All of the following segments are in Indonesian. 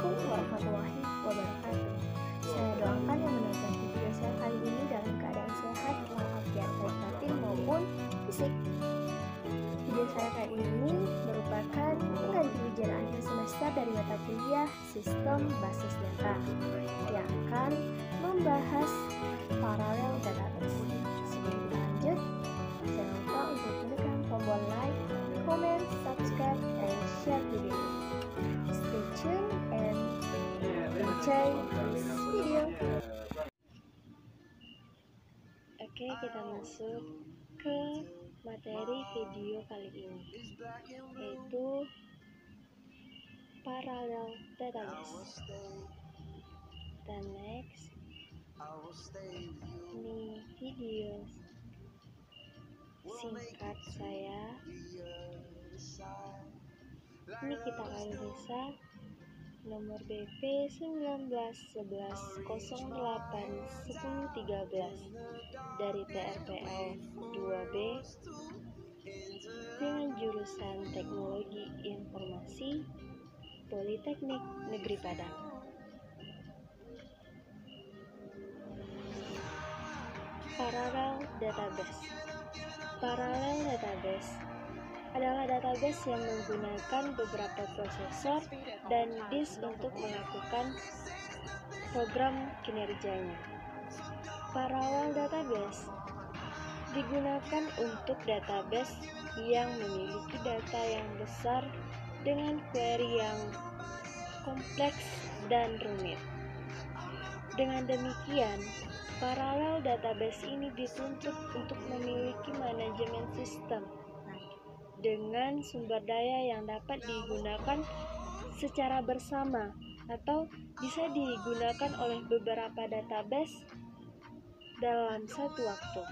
Assalamualaikum warahmatullahi wabarakatuh. Saya doakan yang menonton video saya kali ini dalam keadaan sehat walafiat baik batin maupun fisik. Video saya kali ini merupakan pengganti ujian akhir semester dari mata kuliah Sistem Basis Data yang akan membahas paralel database. Sebelum lanjut, jangan lupa untuk menekan tombol like, comment, subscribe, and share video ini. Stay tuned and enjoy this video. Oke, kita masuk ke materi video kali ini, yaitu parallel database. Dan next, ini video singkat saya. Ini kita analisa nomor BP 1911081013 dari TRPL 2B dengan jurusan Teknologi Informasi Politeknik Negeri Padang. Parallel database. Parallel database adalah database yang menggunakan beberapa prosesor dan disk untuk melakukan program kinerjanya. Parallel database digunakan untuk database yang memiliki data yang besar dengan query yang kompleks dan rumit. Dengan demikian, parallel database ini dituntut untuk memiliki manajemen sistem dengan sumber daya yang dapat digunakan secara bersama atau bisa digunakan oleh beberapa database dalam satu waktu.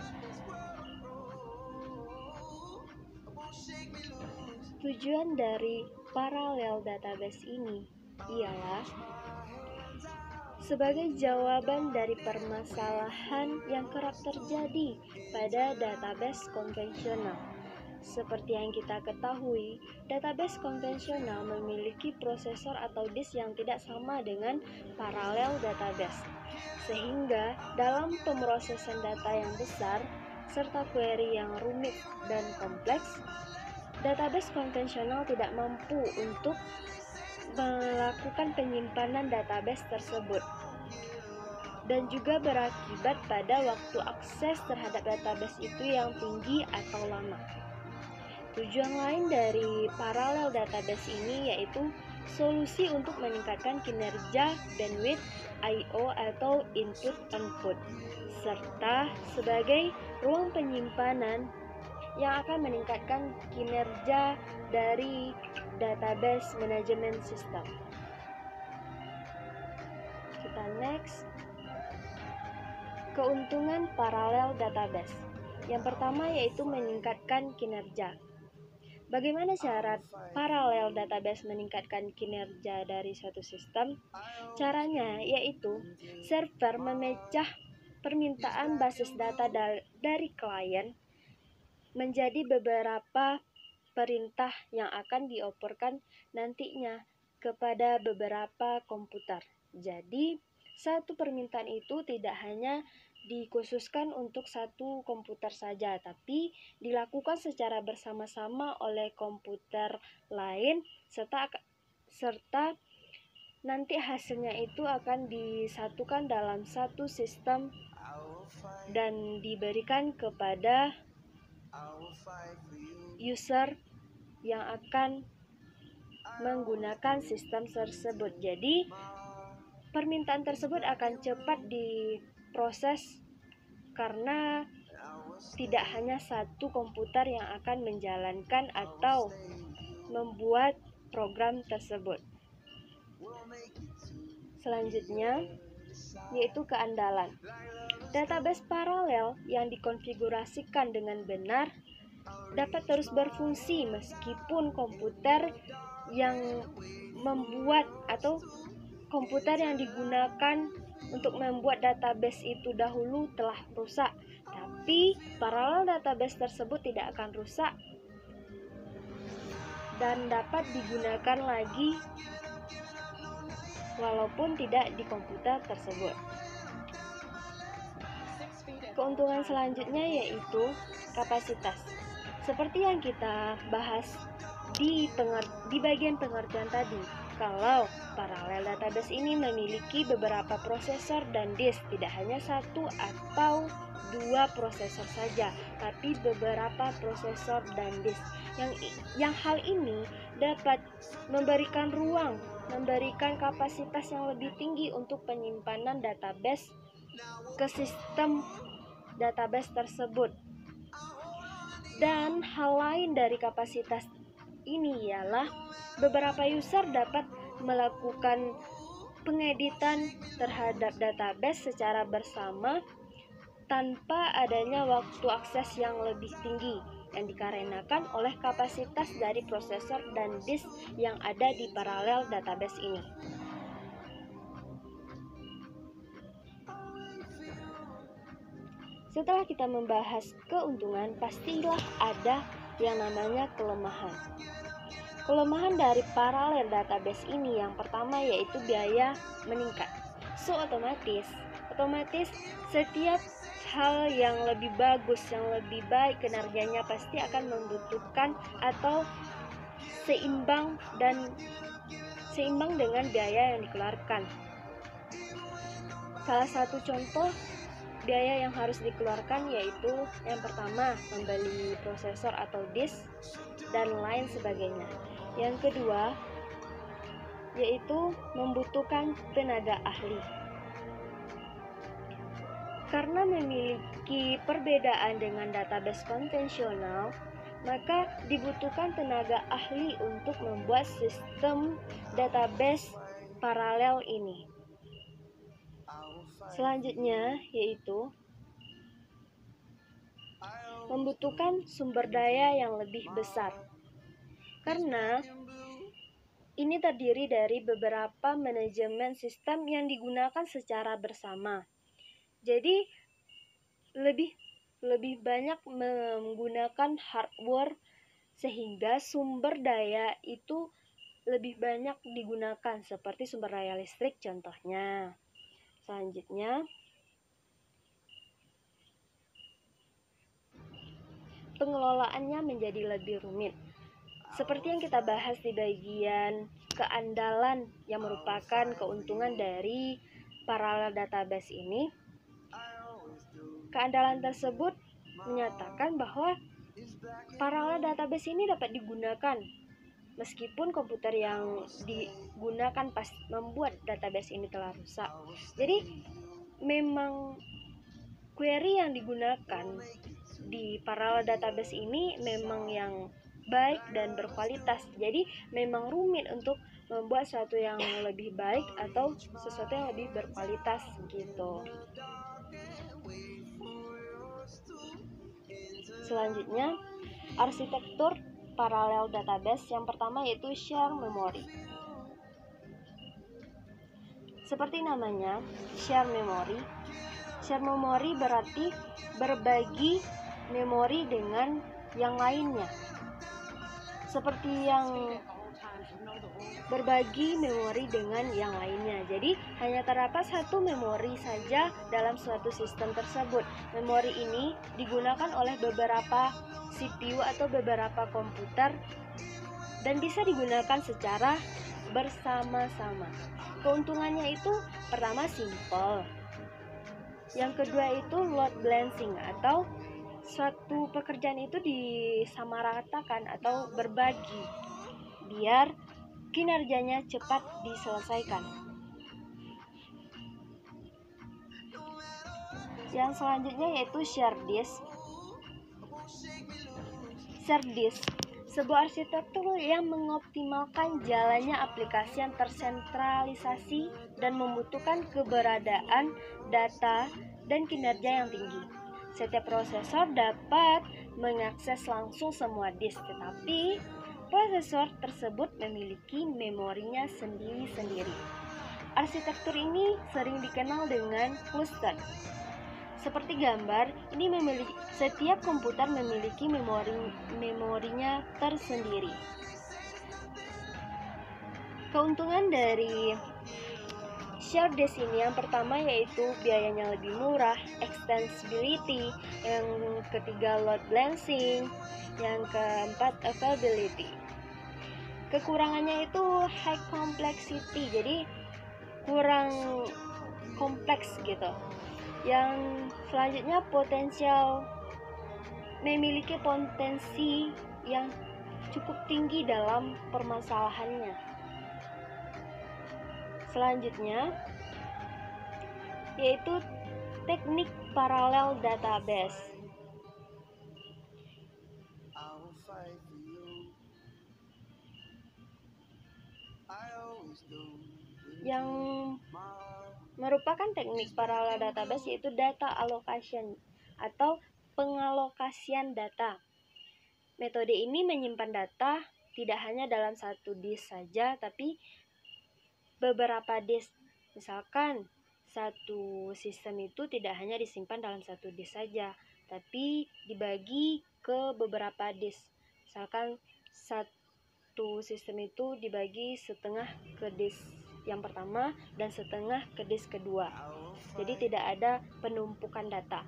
Tujuan dari parallel database ini ialah sebagai jawaban dari permasalahan yang kerap terjadi pada database konvensional. Seperti yang kita ketahui, database konvensional memiliki prosesor atau disk yang tidak sama dengan paralel database. Sehingga dalam pemrosesan data yang besar serta query yang rumit dan kompleks, database konvensional tidak mampu untuk melakukan penyimpanan database tersebut dan juga berakibat pada waktu akses terhadap database itu yang tinggi atau lama. Tujuan lain dari parallel database ini yaitu solusi untuk meningkatkan kinerja bandwidth I/O atau input-output, serta sebagai ruang penyimpanan yang akan meningkatkan kinerja dari database manajemen sistem. Kita next. Keuntungan parallel database. Yang pertama yaitu meningkatkan kinerja. Bagaimana syarat parallel database meningkatkan kinerja dari suatu sistem? Caranya yaitu server memecah permintaan basis data dari klien menjadi beberapa perintah yang akan dioperasikan nantinya kepada beberapa komputer. Jadi, satu permintaan itu tidak hanya dikhususkan untuk satu komputer saja, tapi dilakukan secara bersama-sama oleh komputer lain serta nanti hasilnya itu akan disatukan dalam satu sistem dan diberikan kepada user yang akan menggunakan sistem tersebut. Jadi, permintaan tersebut akan cepat diproses karena tidak hanya satu komputer yang akan menjalankan atau membuat program tersebut. Selanjutnya, yaitu keandalan. Database paralel yang dikonfigurasikan dengan benar dapat terus berfungsi meskipun komputer yang membuat atau komputer yang digunakan untuk membuat database itu dahulu telah rusak, tapi paralel database tersebut tidak akan rusak dan dapat digunakan lagi walaupun tidak di komputer tersebut. Keuntungan selanjutnya yaitu kapasitas. Seperti yang kita bahas di bagian pengertian tadi, kalau paralel database ini memiliki beberapa prosesor dan disk, tidak hanya satu atau dua prosesor saja, tapi beberapa prosesor dan disk. Yang hal ini dapat memberikan ruang, memberikan kapasitas yang lebih tinggi untuk penyimpanan database ke sistem database tersebut. Dan hal lain dari kapasitas ini ialah beberapa user dapat melakukan pengeditan terhadap database secara bersama tanpa adanya waktu akses yang lebih tinggi yang dikarenakan oleh kapasitas dari prosesor dan disk yang ada di paralel database ini. Setelah kita membahas keuntungan, pastilah ada yang namanya kelemahan. Kelemahan dari paralel database ini yang pertama yaitu biaya meningkat. So otomatis setiap hal yang lebih bagus, yang lebih baik kinerjanya pasti akan membutuhkan atau seimbang dengan biaya yang dikeluarkan. Salah satu contoh biaya yang harus dikeluarkan yaitu yang pertama membeli prosesor atau disk dan lain sebagainya. Yang kedua yaitu membutuhkan tenaga ahli. Karena memiliki perbedaan dengan database konvensional, maka dibutuhkan tenaga ahli untuk membuat sistem database paralel ini. Selanjutnya yaitu membutuhkan sumber daya yang lebih besar. Karena ini terdiri dari beberapa manajemen sistem yang digunakan secara bersama. Jadi lebih banyak menggunakan hardware sehingga sumber daya itu lebih banyak digunakan seperti sumber daya listrik contohnya. Selanjutnya, pengelolaannya menjadi lebih rumit. Seperti yang kita bahas di bagian keandalan yang merupakan keuntungan dari paralel database ini, keandalan tersebut menyatakan bahwa paralel database ini dapat digunakan meskipun komputer yang digunakan pas membuat database ini telah rusak. Jadi memang query yang digunakan di paralel database ini memang yang baik dan berkualitas. Jadi memang rumit untuk membuat sesuatu yang lebih baik atau sesuatu yang lebih berkualitas gitu. Selanjutnya, arsitektur paralel database yang pertama yaitu share memory. Seperti namanya, share memory. Share memory berarti berbagi memori dengan yang lainnya. Seperti yang berbagi memori dengan yang lainnya. Jadi hanya terdapat satu memori saja dalam suatu sistem tersebut. Memori ini digunakan oleh beberapa CPU atau beberapa komputer dan bisa digunakan secara bersama-sama. Keuntungannya itu pertama simple. Yang kedua itu load balancing atau suatu pekerjaan itu disamaratakan atau berbagi biar kinerjanya cepat diselesaikan. Yang selanjutnya yaitu share disk. Share disk, sebuah arsitektur yang mengoptimalkan jalannya aplikasi yang tersentralisasi dan membutuhkan keberadaan data dan kinerja yang tinggi. Setiap prosesor dapat mengakses langsung semua disk, tetapi prosesor tersebut memiliki memorinya sendiri-sendiri. Arsitektur ini sering dikenal dengan cluster. Seperti gambar, setiap komputer memiliki memorinya tersendiri. Keuntungan dari Shared disk ini yang pertama yaitu biayanya lebih murah, extensibility, yang ketiga load balancing, yang keempat availability. Kekurangannya itu high complexity, jadi kurang kompleks gitu. Yang selanjutnya memiliki potensi yang cukup tinggi dalam permasalahannya. Selanjutnya yaitu teknik paralel database. Yang merupakan teknik paralel database yaitu data allocation atau pengalokasian data. Metode ini menyimpan data tidak hanya dalam satu disk saja, tapi beberapa disk. Misalkan satu sistem itu tidak hanya disimpan dalam satu disk saja, tapi dibagi ke beberapa disk. Misalkan satu sistem itu dibagi setengah ke disk yang pertama dan setengah ke disk kedua. Jadi tidak ada penumpukan data.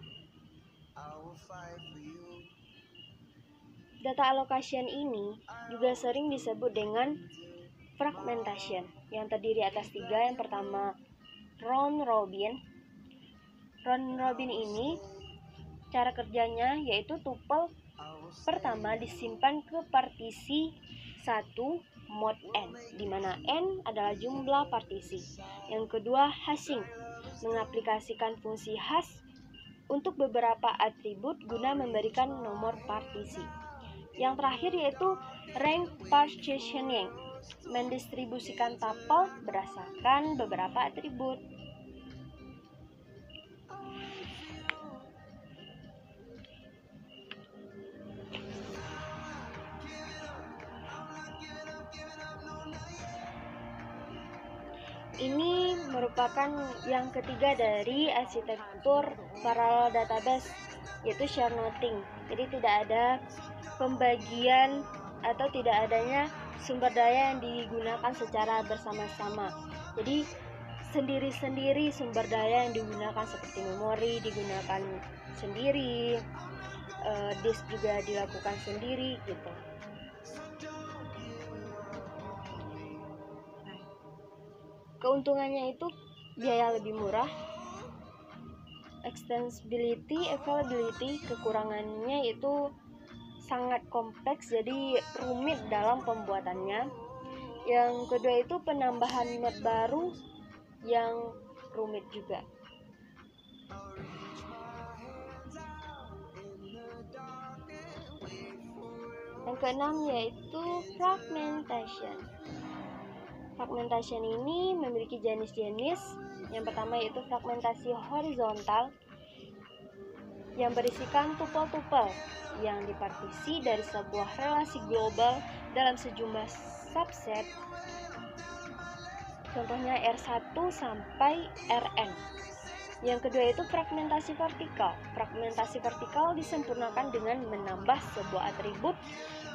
Data allocation ini juga sering disebut dengan fragmentation, yang terdiri atas 3. Yang pertama round robin. Round robin ini cara kerjanya yaitu tuple pertama disimpan ke partisi 1 mod n, di mana n adalah jumlah partisi. Yang kedua hashing, mengaplikasikan fungsi hash untuk beberapa atribut guna memberikan nomor partisi. Yang terakhir yaitu rank partitioning, mendistribusikan tuple berdasarkan beberapa atribut. Ini merupakan yang ketiga dari arsitektur parallel database, yaitu share nothing. Jadi tidak ada pembagian atau tidak adanya sumber daya yang digunakan secara bersama-sama. Jadi sendiri-sendiri sumber daya yang digunakan, seperti memori digunakan sendiri, disk juga dilakukan sendiri gitu. Keuntungannya itu biaya lebih murah, extensibility, availability. Kekurangannya itu sangat kompleks, jadi rumit dalam pembuatannya. Yang kedua itu penambahan node baru yang rumit juga. Yang keenam yaitu fragmentation. Fragmentation ini memiliki jenis-jenis. Yang pertama yaitu fragmentasi horizontal, yang berisikan tuple-tuple yang dipartisi dari sebuah relasi global dalam sejumlah subset. Contohnya R1 sampai Rn. Yang kedua itu fragmentasi vertikal. Fragmentasi vertikal disempurnakan dengan menambah sebuah atribut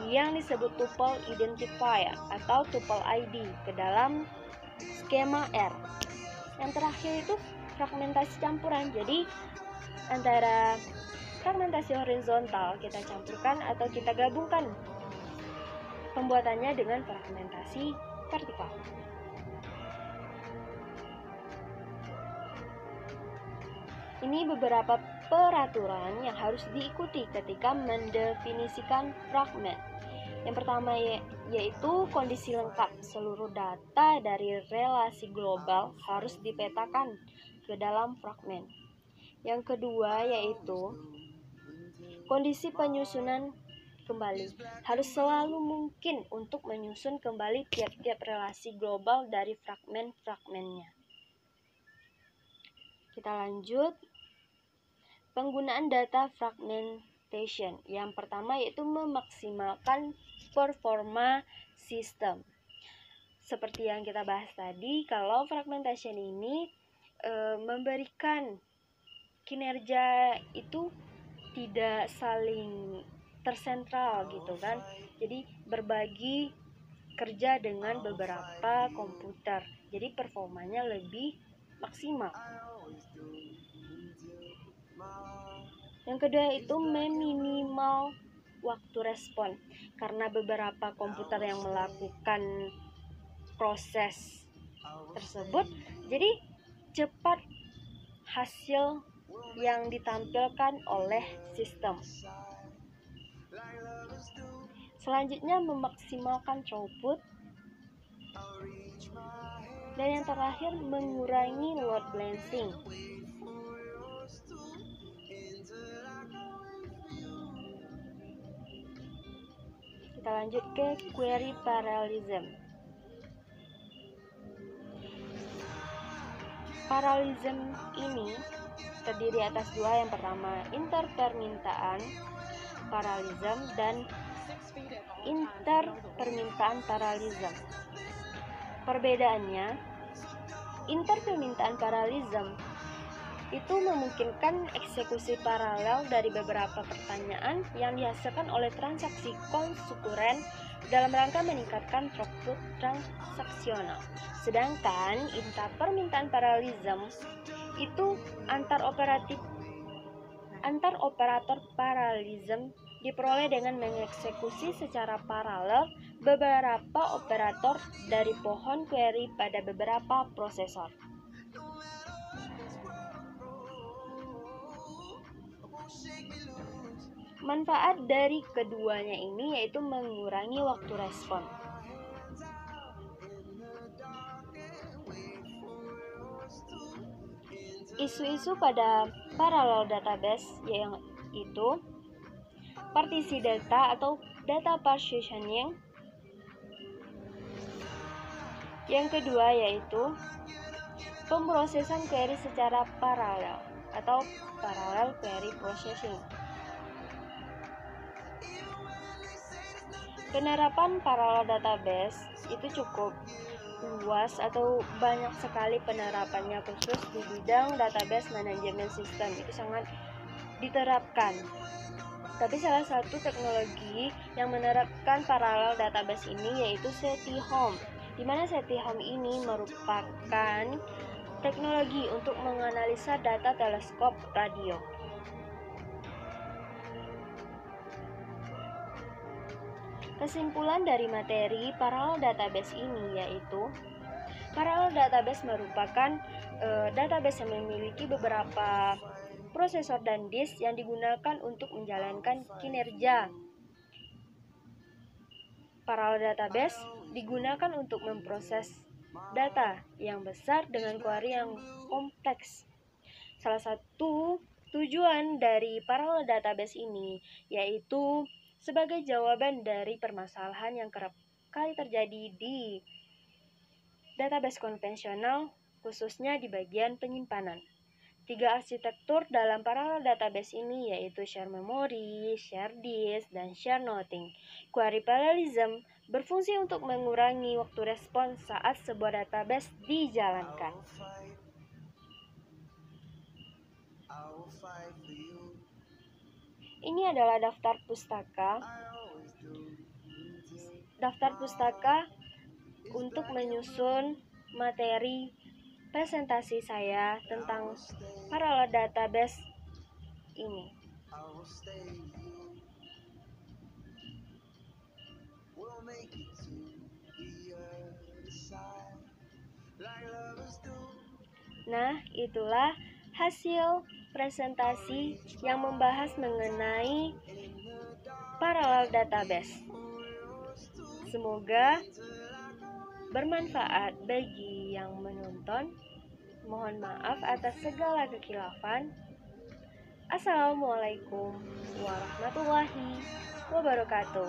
yang disebut tuple identifier atau tuple ID ke dalam skema R. Yang terakhir itu fragmentasi campuran. Jadi antara fragmentasi horizontal kita campurkan atau kita gabungkan pembuatannya dengan fragmentasi vertikal. Ini beberapa peraturan yang harus diikuti ketika mendefinisikan fragment. Yang pertama yaitu kondisi lengkap. Seluruh data dari relasi global harus dipetakan ke dalam fragment. Yang kedua yaitu kondisi penyusunan kembali. Harus selalu mungkin untuk menyusun kembali tiap-tiap relasi global dari fragmen-fragmennya. Kita lanjut. Penggunaan data fragmentation. Yang pertama yaitu memaksimalkan performa sistem. Seperti yang kita bahas tadi, kalau fragmentation ini memberikan kinerja itu tidak saling tersentral gitu kan. Jadi berbagi kerja dengan beberapa komputer. Jadi performanya lebih maksimal. Yang kedua itu meminimal waktu respon, karena beberapa komputer yang melakukan proses tersebut, jadi cepat hasil yang ditampilkan oleh sistem. Selanjutnya memaksimalkan throughput, dan yang terakhir mengurangi load balancing. Kita lanjut ke query parallelism. Parallelism ini terdiri atas dua. Yang pertama interpermintaan parallelism dan interpermintaan parallelism. Perbedaannya, interpermintaan parallelism itu memungkinkan eksekusi paralel dari beberapa pertanyaan yang dihasilkan oleh transaksi konkuren dalam rangka meningkatkan throughput transaksional. Sedangkan interpermintaan parallelism itu antar operator parallelism diperoleh dengan mengeksekusi secara paralel beberapa operator dari pohon query pada beberapa prosesor. Manfaat dari keduanya ini yaitu mengurangi waktu respon. Isu-isu pada parallel database yaitu partisi data atau data partitioning. Yang kedua yaitu pemrosesan query secara paralel atau parallel query processing. Penerapan parallel database itu cukup luas atau banyak sekali penerapannya, khusus di bidang database manajemen sistem itu sangat diterapkan. Tapi salah satu teknologi yang menerapkan parallel database ini yaitu SetiHome, di mana SetiHome ini merupakan teknologi untuk menganalisa data teleskop radio. Kesimpulan dari materi parallel database ini yaitu parallel database merupakan database yang memiliki beberapa prosesor dan disk yang digunakan untuk menjalankan kinerja. Parallel database digunakan untuk memproses data yang besar dengan query yang kompleks. Salah satu tujuan dari parallel database ini yaitu sebagai jawaban dari permasalahan yang kerap kali terjadi di database konvensional, khususnya di bagian penyimpanan. 3 arsitektur dalam parallel database ini yaitu share memory, share disk, dan share nothing. Query parallelism berfungsi untuk mengurangi waktu respon saat sebuah database dijalankan. Ini adalah daftar pustaka untuk menyusun materi presentasi saya tentang parallel database ini. Nah, itulah hasil presentasi yang membahas mengenai parallel database. Semoga bermanfaat bagi yang menonton. Mohon maaf atas segala kekhilafan. Assalamualaikum warahmatullahi wabarakatuh.